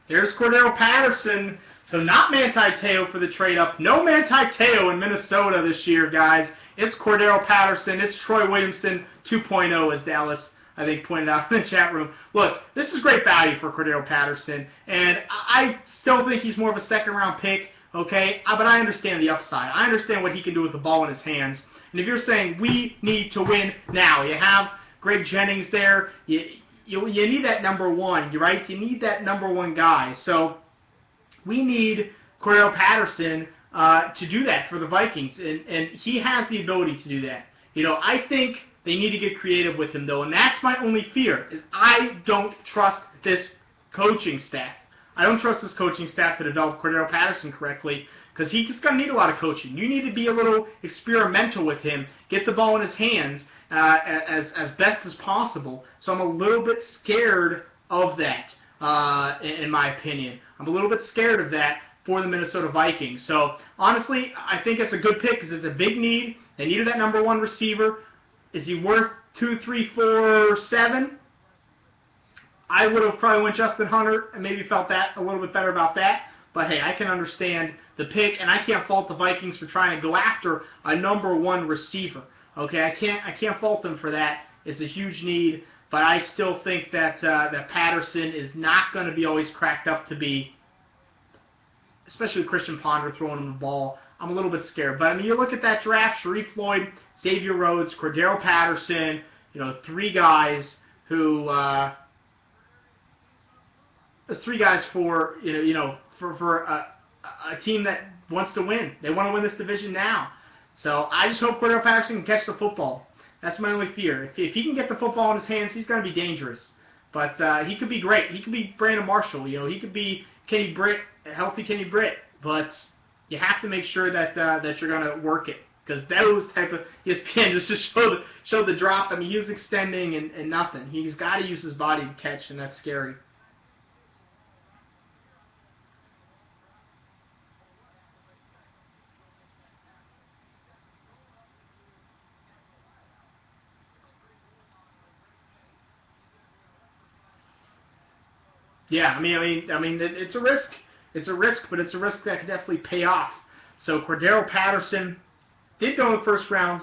Here's Cordarrelle Patterson. So not Manti Te'o for the trade up. No Manti Te'o in Minnesota this year, guys. It's Cordarrelle Patterson. It's Troy Williamson 2.0, as Dallas, I think, pointed out in the chat room. Look, this is great value for Cordarrelle Patterson, and I still think he's more of a second-round pick, okay? But I understand the upside. I understand what he can do with the ball in his hands. And if you're saying we need to win now, you have Greg Jennings there. You need that number one, right? You need that number one guy. So we need Cordarrelle Patterson to do that for the Vikings, and he has the ability to do that. I think they need to get creative with him, though, and that's my only fear, is I don't trust this coaching staff. I don't trust this coaching staff to develop Cordarrelle Patterson correctly, because he's just going to need a lot of coaching. You need to be a little experimental with him, get the ball in his hands as best as possible. So I'm a little bit scared of that, in my opinion. I'm a little bit scared of that for the Minnesota Vikings. So, honestly, I think it's a good pick because it's a big need. They needed that number one receiver. Is he worth 2, 3, 4, 7? I would have probably went Justin Hunter and maybe felt that a little bit better about that. But, hey, I can understand the pick, and I can't fault the Vikings for trying to go after a number one receiver. Okay, I can't fault them for that. It's a huge need, but I still think that that Patterson is not going to be always cracked up to be, especially with Christian Ponder throwing him the ball. I'm a little bit scared. But, I mean, you look at that draft, Sharif Floyd, Xavier Rhodes, Cordarrelle Patterson, three guys who three guys for a team that wants to win. They want to win this division now. So I just hope Cordarrelle Patterson can catch the football. That's my only fear. If he can get the football in his hands, he's going to be dangerous. But he could be great. He could be Brandon Marshall. He could be Kenny Britt, healthy Kenny Britt. But you have to make sure that you're going to work it. Because those type of ESPN just show the drop. I mean, he was extending and nothing. He's got to use his body to catch, and that's scary. Yeah, I mean, it's a risk. It's a risk, but it's a risk that could definitely pay off. So Cordarrelle Patterson did go in the first round.